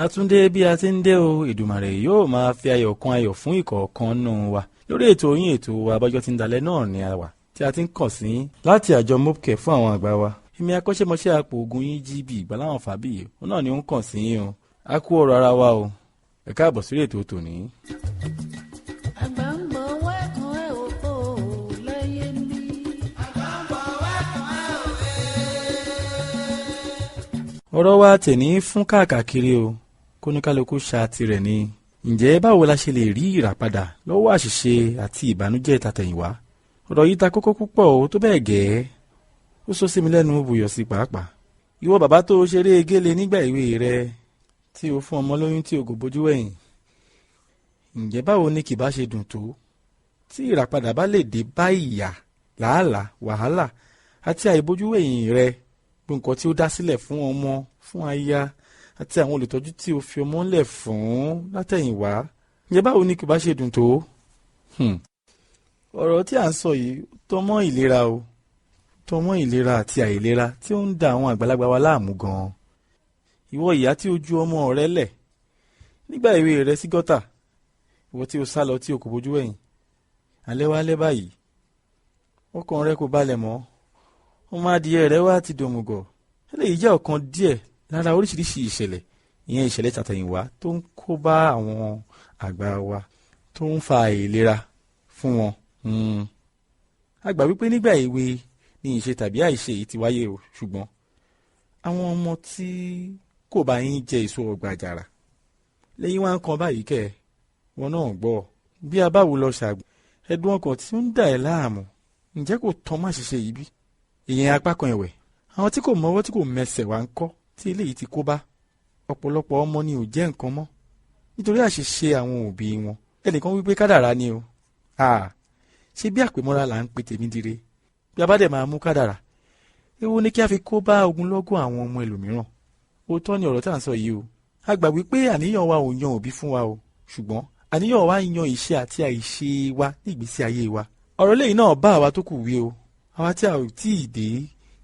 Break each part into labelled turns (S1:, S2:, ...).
S1: Àtúndé bí a ti ń dé o, Èdùmàrè yóò máa fi ayọ̀ kún ayọ̀ fún ìkọ̀ọ̀kan nù wa. Lórí ètò yín ètò Abọ́jọ́ tí ń dalẹ̀ náà ni a wà tí a ti ń kàn sí láti àjọ MOPKE fún àwọn àgbà wa. Èmi akọ́ṣẹ́mọṣẹ́ apò ogun yín GB Ìgbàláwọn Fábíyì òun náà ni ó ń kàn sí yín o. A kú ọ̀rọ̀ ara wa o. Ẹ káàbọ̀ sórí ètò tòní. Ọ̀rọ̀ wa tẹ̀ní fún káàkiri o, kóníkálukú ṣa tirẹ̀ ni. Ǹjẹ́ báwo la ṣe lè rí ìràpadà lọ́wọ́ àṣìṣe àti ìbànújẹ́ tàtẹ̀yìnwá? Ọ̀rọ̀ yìí ta kókó púpọ̀ o tó bẹ́ẹ̀ gẹ́. Ó sọ sí mi lẹ́nu bùyọ̀ sí pàápàá. Ìwọ bàbá tó ṣeré gélé nígbà ìwé rẹ tí o fún ọmọ lóyún tí o kò bójú wẹ̀yìn. Ǹjẹ́ báwo ni kì bá ṣe dùn tó tí ìràpadà bá lè dé bá ìyà, làálàá, wàhálà àti àìbójú wẹ̀yìn rẹ, nǹkan tí ó dá sílẹ̀ fún ọmọ, fún aya àti àwọn olùtọ́jú tí o fi ọmọ ńlẹ̀ fún látẹ̀yìnwá. Ǹjẹ́ báwo ni kì bá ṣe dùn tó? Ọ̀rọ̀ tí à ń sọ yìí tọ́ mọ́ ìlera o, tọ́ mọ́ ìlera àti àìlera tí ó ń da àwọn àgbàlagbà wa láàmú gan-an. Ìwọ ìyá tí o ju ọmọ rẹ lẹ̀ nígbà ìwé rẹ sí gọ́tà, ìwọ tí o sá lọ tí o kò bójú wẹ̀yìn. Alẹ́ wá lẹ́ báyìí, ọkàn rẹ kò balẹ̀ mọ́, ọmọ adìyẹ rẹ wá ti dòmùgọ̀. Eléyìí jẹ́ ọ̀kan díẹ̀ lára oríṣiríṣi ìṣẹ̀lẹ̀, ìyẹn ìṣẹ̀lẹ̀ tàtẹ̀yìnwá tó ń kó bá àwọn àgbà wa, tó ń fa àìlera fún wọn. A gbà wípé nígbà èwe ni ìṣe tàbí àìṣe yìí ti wáyé o, ṣùgbọ́n àwọn ọmọ tí kò bá yín jẹ èso ọgbà àjàrà lẹ́yìn wá ń kan báyìí kẹ́ ẹ̀ wọn náà gbọ́. Bí a bá wò lọ ṣàgbọ́ ẹ̀dùn ọkàn tí ó ń dà ẹ́ láàmú, ǹjẹ́ kò tán má ṣiṣẹ́ yìí bí? Ìyẹn apá kan ẹ̀wẹ̀, àwọn tí kò mọwọ́ tí kò mẹsẹ̀ wá ń kọ́ tí eléyìí ti kó bá ọ̀pọ̀lọpọ̀ ọmọ ni ò jẹ́ nǹkan mọ́ nítorí àṣìṣe àwọn òbí wọn. Ẹnìkan wípé kádàrá ni o, ṣé bí àpèmọ́ra là ń pe tèmi dire? Bí a bá dẹ̀ máa mú kádàrá, èwo ni kí a fi kó bá ogunlọ́gọ̀ àwọn ọmọ ẹlòmíràn? Òótọ́ ni ọ̀rọ̀ tá à ń sọ yìí o. A gbà wípé àníyàn wa ò yan òbí fún wa o, ṣùgbọ́n àníyàn wa yan ìṣe àti àìṣe wa ní ìgbésí ayé wa. Ọ̀rọ̀ lẹ́yìn náà bá àwa tó kù wí o, àwa tí a ò tí ì dé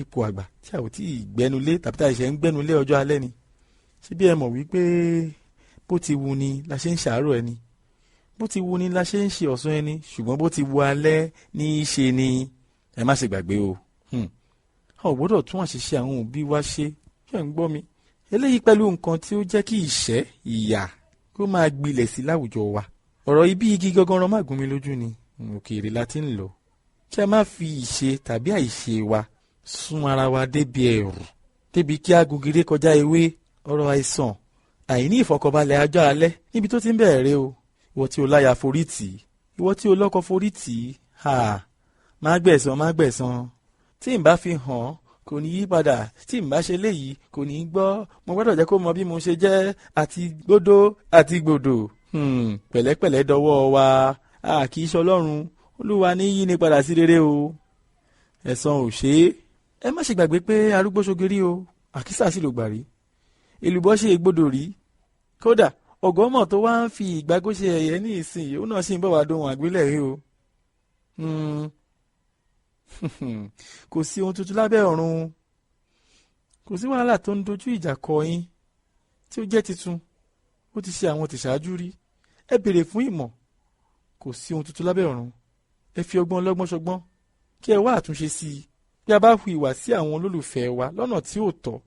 S1: ipò àgbà, tí a ò tí ì gbẹnulé tàbí tá a ṣe ń gbẹnulé ọjọ́ alẹ́ ni. Ṣé bí ẹ mọ̀ wípé bó ti wu ni la ṣe ń ṣàárọ̀ ẹni, bó ti wu ni la ṣe ń ṣe ọ̀sán ẹni, ṣùgbọ́n bó ti wu alẹ́ ní í ṣe ni. Ẹ má ṣe gbàgbé o, a ò gbọ́dọ̀ tún àṣìṣe àwọn òbí wa ṣe. Ṣé ń gbọ́ mi? Eléyìí pẹ̀lú nǹkan tí ó jẹ́ kí ìṣẹ́, ìyà kó máa gbilẹ̀ sí láwùjọ wa. Ọ̀rọ̀ ibi igi gangan má gún mi lójú ni, òkèèrè la ti ń lọ. Kí a má fi ìṣe tàbí àìṣe wa sún ara wa débi ẹ̀rù, débi kí a gògìrè kọjá ewé. Ọ̀rọ̀ àìsàn, àìní ìfọ̀kànbalẹ̀ ọjọ́ alẹ́ níbi tó ti ń bẹ̀rẹ̀ o. Ìwọ tí o láya forí tì í, ìwọ tí o lọ́kọ forí tì í, má gbẹ̀san. Tí n bá fi hàn kò ní yí padà, tí n bá ṣe léyìí kò ní gbọ́. Mo gbọ́dọ̀ jẹ́ kó mọ bí mo ṣe jẹ́ àti gbòdò. Pẹ̀lẹ́pẹ̀lẹ́ dọwọ́ wa, kì í ṣọlọ́run. Olúwa ní yí ni padà sí rere o. Ẹ̀san ò ṣe é. Ẹ má ṣe gbàgbé pé arúgbó ṣogiri o, àkísà sì ló gbà rí. Èlùbọ́ ṣe ègbodò rí. Kódà ọ̀gọ́mọ̀ tó wá ń fi ìgbàgbọ́ ṣe ẹ̀yẹ ní ìsìn yìí, ó náà sì ń bọ̀ wá dohun àgbélẹ̀ rí o. Kò sí ohun tuntun lábẹ́ ọ̀run. Kò sí wàhálà tó ń dojú ìjà kọ yín tí ó jẹ́ titun. Ó ti ṣe àwọn tìṣáájú rí. Ẹ béèrè fún ìmọ̀. Kò sí ohun tuntun lábẹ́ ọ̀run. Ẹ fi ọgbọ́n ọlọ́gbọ́n ṣọgbọ́n kí ẹ wá àtúnṣe sí i. Bí a bá hu ìwà sí àwọn olólùfẹ́ wa lọ́nà tí ò tọ́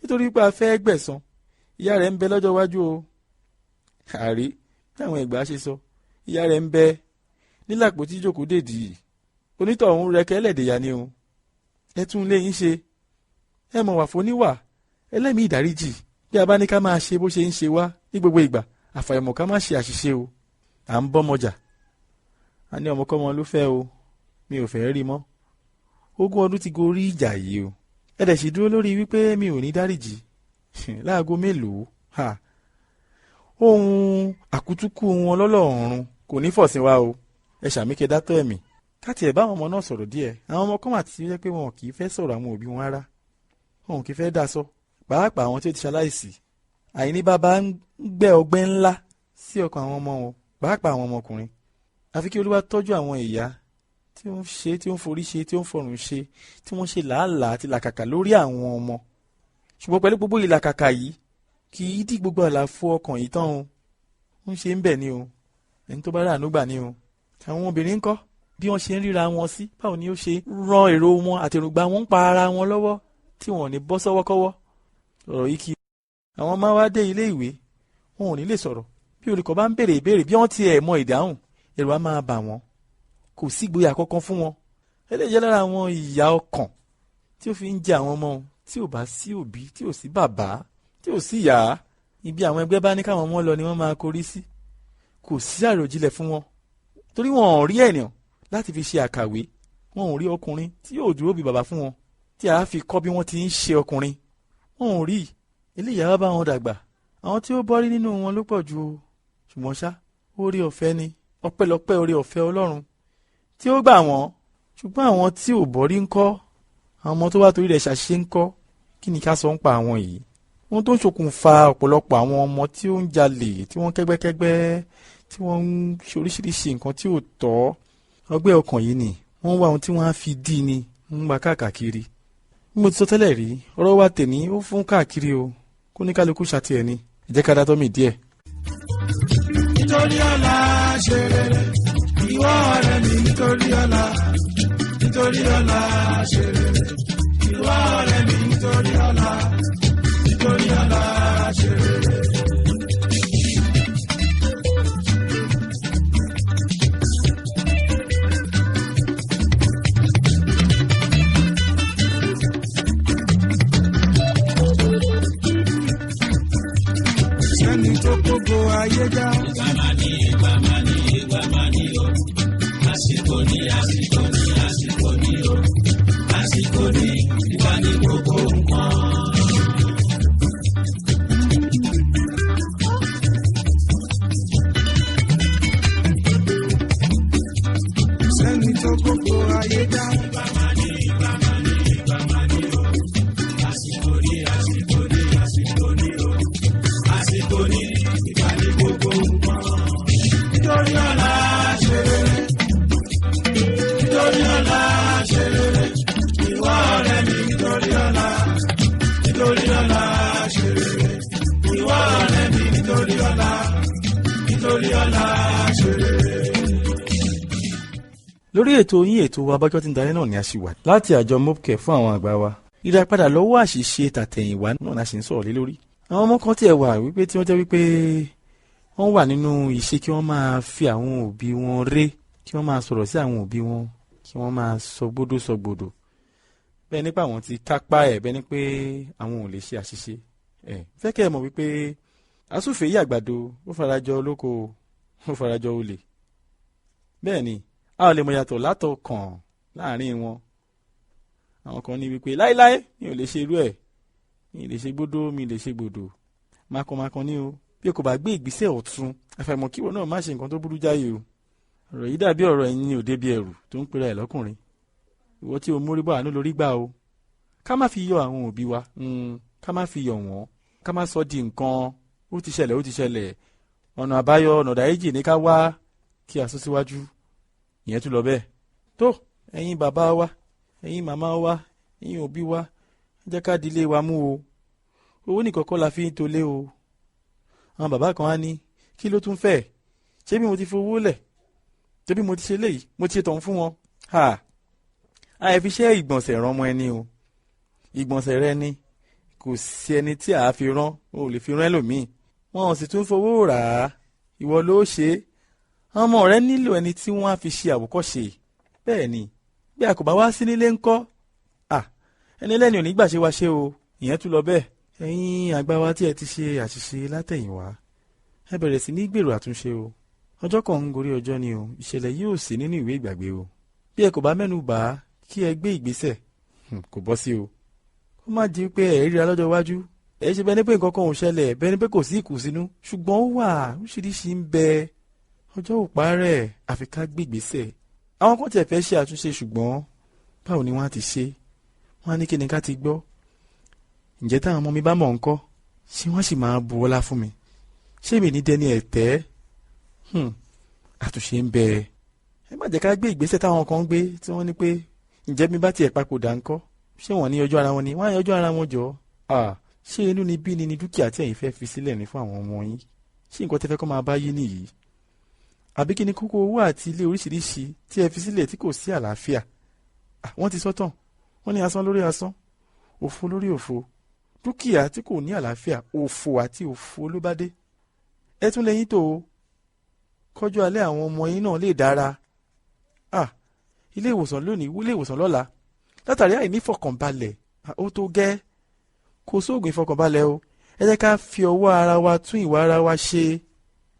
S1: nítorí pé a fẹ́ gbẹ̀san, ìyà rẹ̀ ń bẹ lọ́jọ́ iwájú o. Àrí bí àwọn ìgbà ṣe sọ, ìyà rẹ̀ ń bẹ nílàpò tí jókòó dèdì yìí. Onítọ̀hún rẹ kẹ́lẹ́dẹ̀yà ni o. Ẹ tún lé yín ṣe. Ẹ mọ̀ wà fóníwà ẹlẹ́mìí ìdáríjì. Bí a bá ní ká máa ṣe bó ṣe ń ṣe wá ní gbogbo ìgbà, àfàìmọ̀ ká má ṣe àṣìṣe o. À ń bọ́mọjà, a ní ọmọkọ́mọ ló fẹ́ o, mi ò fẹ́ rí mọ́. 20 ọdún ti gorí ìjà yìí o. Ẹ dẹ̀ sì dúró lórí wípé mi ò ní dáríjì. Láago mélòó? Ohun àkútúkù wọn lọ́lọ́run kò ní fọ̀sìn wa o. Ẹ ṣàmìkẹ́ dátọ́ ẹ̀mí. Káti ẹ̀ bá àwọn ọmọ náà sọ̀rọ̀ díẹ̀. Àwọn ọmọ kan wà tí ó jẹ́ pé wọn kì í fẹ́ sọ̀rọ̀ àwọn òbí wọn rárá. Wọn kì í fẹ́ dá sọ. Pàápàá àwọn tí ó ti ṣaláìsí. Àìní bàbá ń gbẹ́ ọgbẹ́ ńlá sí ọkàn àwọn ọmọ wọn, pàápàá àwọn ọmọkùnrin. Àfi kí Olúwa tọ́jú àwọn ìyá tí ó ń ṣe, tí ó ń forí ṣe, tí ó ń fọrùn ṣe, tí wọ́n ṣe làálàá àti làkàkà lórí àwọn ọmọ. Ṣùgbọ́n pẹ̀lú gbogbo ìlàkàkà yìí, kì í dí gbogbo àlàfo ọkàn yìí tán o, ń ṣe ń bẹ̀ ni o, ẹni tó bá rà àánú gbà ni o. Àwọn obìnrin ńkọ́ bí wọ́n ṣe ń ríra wọn sí, báwo ni ó ṣe ran èrò wọn àti èròǹgbà wọn ń pa ara wọn lọ́wọ́ tí wọn ò ní bọ́ sọ́wọ́kọ́wọ́. Ọ̀rọ̀ yìí kí àwọn máa wá dé ilé ìwé, wọn ò ní lè sọ̀rọ̀. Bí olùkọ́ bá ń béèrè ìbéèrè bí wọ́n tiẹ̀ mọ ìdáhùn, ẹ̀rù á máa bà wọ́n, kò sí ìgboyà kankan fún wọn. Eléyìí jẹ́ lára àwọn ìyà ọkàn tí ó fi ń jẹ àwọn ọmọ tí ò bá sí òbí, tí ò sí bàbá, tí ò sí ìyá. Ibi àwọn ẹgbẹ́ bá ní káwọn ọmọ lọ ni wọ́n máa korí sí. Kò sí àròjinlẹ̀ fún wọn, torí wọn ò rí ènìyàn láti fi ṣe àkàwé. Wọn ò rí ọkùnrin tí yóò dúró bí bàbá fún wọn, tí a fi kọ́ bí wọ́n ti ń ṣe ọkùnrin. Wọn ò rí. Eléyìí á bá wọn dàgbà. Àwọn tí ó bọ́rí nínú wọn ló pọ̀ jù o, ṣùgbọ́n ṣá, oore ọ̀fẹ́ ni, ọpẹ́lọpẹ́ oore ọ̀fẹ́ Ọlọ́run tí ó gbà wọ́n. Ṣùgbọ́n àwọn tí ò bọ́rí ńkọ́, àwọn ọmọ tó wá torí rẹ̀ ṣàṣe ńkọ́, kí ni ká sọ ń pa àwọn yìí? Ohun tó ń ṣokùnfà ọ̀pọ̀lọpọ̀ àwọn ọmọ tí ó ń jalè, tí wọ́n kẹ́gbẹ́kẹ́gbẹ́, tí wọ́n ń ṣe oríṣiríṣi nǹkan tí ò tọ́, ọgbẹ́ ọkàn yìí ni. Wọ́n wá ohun tí wọ́n á fi dí ni, ń gba káàkiri. Mo ti sọ tẹ́lẹ̀ rí, ọ̀rọ̀ wa tèmi ó fún káàkiri o, kó ní kálukú ṣàtìẹ̀ ni. Ẹ jẹ́ ká dá tọ́ mi díẹ̀.
S2: Nítorí ọ̀la ṣe rere, ìwọ ọ̀rẹ́ mi nítorí ọ̀la. Nítorí ọ̀la ṣe rere, ìwọ ọ̀rẹ́ mi nítorí ọ̀la. Nítorí ọ̀la ṣe rere. Sẹ́ni tó gbogbo ayé já. Ìgbà máa ní o. Àsìkò ní o. Àsìkò ní ìgbà ní gbogbo nǹkan. Sẹ́ni tó gbogbo ayé já. Ìgbà máa ní o. Àsìkò ní o. Àsìkò ní ìgbà ní gbogbo nǹkan. Nítorí ọ̀la ṣe rere. Nítorí ọ̀la ṣe rere. Ìwọ ọ̀rẹ́ mi nítorí ọ̀la. Nítorí ọ̀la ṣe rere. Ìwọ ọ̀rẹ́ mi nítorí ọ̀la. Nítorí ọ̀la ṣe rere.
S1: Lórí ètò yín, ètò Abájọ́ tí ń darí náà ni a ṣì wà láti àjọ MOPCAE fún àwọn àgbà wa. Ìdápadà lọ́wọ́ àṣìṣe tàtẹ̀yìnwá náà la ṣe ń sọ̀rọ̀ lé lórí. Àwọn ọmọ kan tiẹ̀ wà wípé tí wọ́n jẹ́ wípé wọ́n wà nínú ìṣe kí wọ́n máa fi àwọn òbí wọn ré, kí wọ́n máa sọ̀rọ̀ sí àwọn òbí wọn, kí wọ́n máa sọ gbódò. Bẹ́ẹ̀ nípa àwọn ti kápá ẹ̀, bẹ́ẹ̀ ni pé àwọn ò lè ṣe àṣìṣe. Fẹ́ kẹ́ ẹ mọ̀ wípé asúfèé yí àgbàdo ó farajọ olóko, ó farajọ olè. Bẹ́ẹ̀ ni a ò lè mọ̀ yàtọ̀ látọkàn láàrin wọn. Àwọn kan ní wípé láéláé mi ò lè ṣe irú ẹ̀, mi lè ṣe gbódò, mi lè ṣe gbòdò. Mákọ̀mákọ̀ ní o, bí o kò bá gbé ìgbésẹ̀ ọ̀tún, àfàìmọ̀ kíwọ náà má ṣe nǹkan tó burú jáyé o. Ọ̀rọ̀ yìí dàbí ọ̀rọ̀ ẹ̀yin òde bí ẹrù tó ń pera ẹ̀ lọ́kùnrin. Ìwọ tí o mórí bọ́ àánú lórí gbà o. Ká má fi yọ àwọn òbí wa, ká má fi yọ wọ́n, ká má sọ di nǹkan ó ti ṣẹlẹ̀. Ọ̀nà àbáyọ, ọ̀nà ìdáríjì ní ká wá kí a sún síwájú. Ìyẹn tún lọ bẹ́ẹ̀. Tó, ẹ̀yin bàbá wa, ẹ̀yin màmá wa, ẹ̀yin òbí wa, jẹ́ ká dilé wa mú o. Owó nìkan kọ́ la fi ń tolé o. Àwọn bàbá kan á ní kí ló tún fẹ́? Ṣé bí mo ti fowó lẹ̀? Ṣé bí mo ti ṣe léyìí? Mo ti ṣe tọ̀hún fún wọn. Àìfiṣẹ́ ìgbọ̀nsẹ̀ rán ọmọ ẹni o. Ìgbọ̀nsẹ̀ rẹ ni kò sí ẹni tí a fi rán, o ò lè fi rán ẹlòmíì. Wọn ò sì tún fowó rà á. Ìwọ ló ṣe é. Ọmọ rẹ nílò ẹni tí wọ́n á fi ṣe àwòkọ́ṣe. Bẹ́ẹ̀ ni bí a kò bá wá sí nílé ńkọ́? Ẹni lẹ́ni ò ní gbà ṣe wá ṣe o. Ìyẹn tún lọ bẹ́ẹ̀. Ẹ̀yin àgbà wa tí ẹ ti ṣe àṣìṣe látẹ̀yìnwá, ẹ bẹ̀rẹ̀ sí ní gbèrò àtúnṣe o. Ọjọ́ kan ń gorí ọjọ́ ni o. Ìṣẹ̀lẹ̀ yìí ò sí nínú ìwé ìgbàgbé o. Bí ẹ kò bá mẹ́nu bà á kí ẹ gbé ìgbésẹ̀, kò bọ́ sí o. Ó má di pé ẹ ríra lọ́jọ́ iwájú. Ẹ ṣe bẹ́ẹ̀ ni pé nǹkan kan ò ṣẹlẹ̀, bẹ́ẹ̀ ni pé kò sí ìkùnsínú. Ṣùgbọ́n ó wà oríṣiríṣi ń bẹ. Ọjọ́ ò parẹ́, àfi ká gbé ìgbésẹ̀. Àwọn kan tiẹ̀ fẹ́ ṣe àtúnṣe ṣùgbọ́n báwo ni wọ́n á ti ṣe? Wọ́n á ní kí ni ká ti gbọ́. Ǹjẹ́ táwọn ọmọ mi bá mọ̀ ńkọ́? Ṣé wọ́n sì máa bu ọlá fún mi? Ṣé mi ní dẹni ẹ̀tẹ́? Àtúnṣe ń bẹ. Ẹ má jẹ́ ká gbé ìgbésẹ̀ táwọn kan gbé tí wọ́n ní pé ǹjẹ́ mi bá tiẹ̀ papòdà ńkọ́? Ṣé wọ́n ní ọjọ́ ara wọn ni? Wọ́n á yọjọ́ ara wọn jọ. ṣé inú ni bí ni dúkìá tí ẹ̀yin fẹ́ fi sílẹ̀ ní fún àwọn ọmọ yín? ṣé nǹkan tẹ́ fẹ́ kó máa bá yé nìyí? àbí kí ni kókó owó àti ilé oríṣiríṣi tí ẹ fi sílẹ̀ tí kò sí àlàáfíà? wọ́n ti sọ́tàn, wọ́n ní asán lórí asán, òfo lórí òfo. dúkìá tí kò ní àlàáfíà, òfo àti òfo ló bá dé. ẹ tún lẹ́yìn tó o kọjú alẹ́ àwọn ọmọ yín náà lè dára. ilé ìwòsàn lónìí, ilé ìwòsàn lọ́la, látàrí àìnífọ̀kànbalẹ̀. ó tó gẹ́, kò sóògùn ìfọkànbalẹ̀ o. ẹ jẹ́ ká fi ọwọ́ ara wa tún ìwà ara wa ṣe.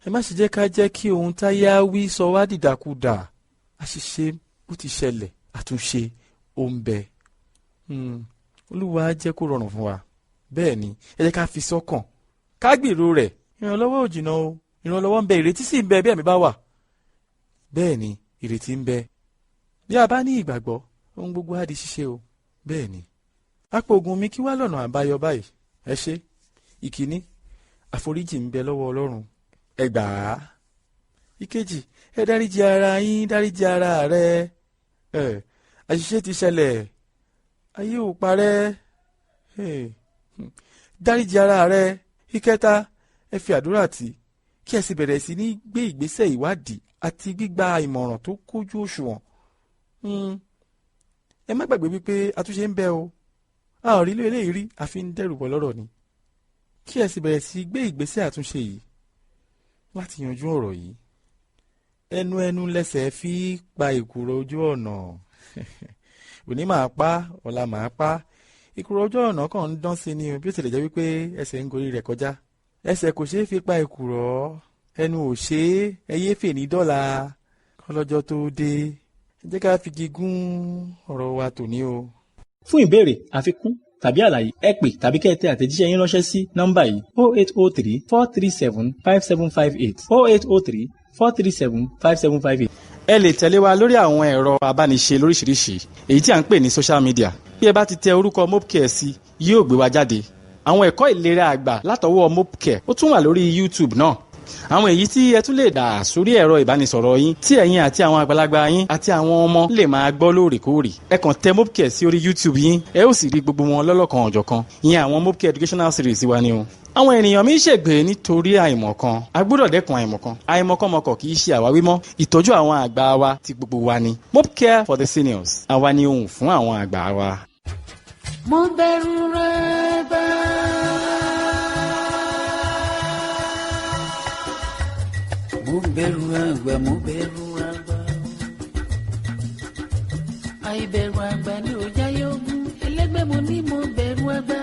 S1: ẹ má ṣe jẹ́ ká jẹ́ kí ohun táyé á wí sọ wá dìdàkudà. àṣìṣe ó ti ṣẹlẹ̀, àtúnṣe ó ń bẹ. Olúwa á jẹ́ kó rọrùn fún wa. bẹ́ẹ̀ ni ẹ jẹ́ ká fi sọ́kàn, ká gbèrò rẹ̀. ìrànlọ́wọ́ ò jìnnà o, ìrànlọ́wọ́ ń bẹ, ìrètí sì ń bẹ bí ẹ̀mí bá wà. bẹ́ẹ̀ ni ìrètí ń bẹ. bí a bá ní ìgbàgbọ́, ohun gbogbo á di ṣíṣe o. bẹ́ẹ̀ ni. apòògùn mi kí wá lọ́nà àbáyọ báyìí? ẹ ṣé. ìkíní, àforíjì ń bẹ lọ́wọ́ Ọlọ́run, ẹ gbà á. ìkejì, ẹ dáríjì ara yín, dáríjì ara rẹ. àṣìṣe ti ṣẹlẹ̀, ayé ò parẹ́. dáríjì ara rẹ. ìkẹta, ẹ fi àdúrà tì kí ẹ sì bẹ̀rẹ̀ sí ní gbé ìgbésẹ̀ ìwádìí àti gbígba ìmọ̀ràn tó kójú òṣùwọ̀n. ẹ má gbàgbé wípé àtúnṣe ń bẹ o. a ò rí ilé eléyìí rí, àfi ń dẹ́rù bọ̀ lọ́rọ̀ ni. kí ẹ sì bẹ̀rẹ̀ sí gbé ìgbésẹ̀ àtúnṣe yìí láti yanjú ọ̀rọ̀ yìí. ẹnu lẹ́sẹ̀ fi pa èkùrọ́ ojú ọ̀nà. òní máa pa, ọ̀la máa pa. èkùrọ́ ojú ọ̀nà kàn ń dán sí ni o, bí ó tilẹ̀ jẹ́ wípé ẹsẹ̀ ń gorí rẹ̀ kọjá. ẹsẹ̀ kò ṣeé fi pa èkùrọ́, ẹnu ò ṣe é, ẹyẹ fè ní dọ́là kọ́lọ́jọ́ tó dé. ẹ jẹ́ ká fi gígùn ọ̀rọ̀ wa tòní o.
S3: fún ìbéèrè, àfikún tàbí àlàyé, ẹ pè tàbí kẹ́ ẹ tẹ àtẹ̀jíṣẹ́ yín ránṣẹ́ sí nọ́mbà yìí 0803 437 5758 0803 437 5758.
S1: ẹ lè tẹ̀lé wa lórí àwọn ẹ̀rọ abániṣe lóríṣiríṣi èyí tí à ń pè ní social media. bí ẹ bá ti tẹ orúkọ Mopecare sí, yóò gbé wa jáde. àwọn ẹ̀kọ́ ìlera àgbà látọwọ́ Mopecare ó tún wà lórí YouTube náà. àwọn èyí tí ẹ tún lè dà sórí ẹ̀rọ ìbánisọ̀rọ̀ yín tí ẹ̀yin àti àwọn àgbàlagbà yín àti àwọn ọmọ lè máa gbọ́ lóòrèkóòrè. ẹ kàn tẹ Mopecare sí orí YouTube yín, ẹ ó sì rí gbogbo wọn lọ́lọ́kan ọ̀jọ̀kan. ìyẹn àwọn Mopecare educational series wa ni o. àwọn ènìyàn mi ń ṣègbè nítorí àìmọ̀kan. a gbọ́dọ̀ dẹ́kun àìmọ̀kan. àìmọ̀kànmọ̀kàn kì í ṣe àwáwí mọ́. ìtọ́jú àwọn àgbà wa ti gbogbo wa ni. Mopecare for the seniors. àwa ni ohùn fún àwọn àgbà wa.
S4: mo bẹ̀rù rẹ̀ bá. mo bẹ̀rù àgbà, mo bẹ̀rù àgbà. àìbẹ̀rù àgbà ni ò jáyé ogún. ẹlẹ́gbẹ́ mo ní mo bẹ̀rù àgbà.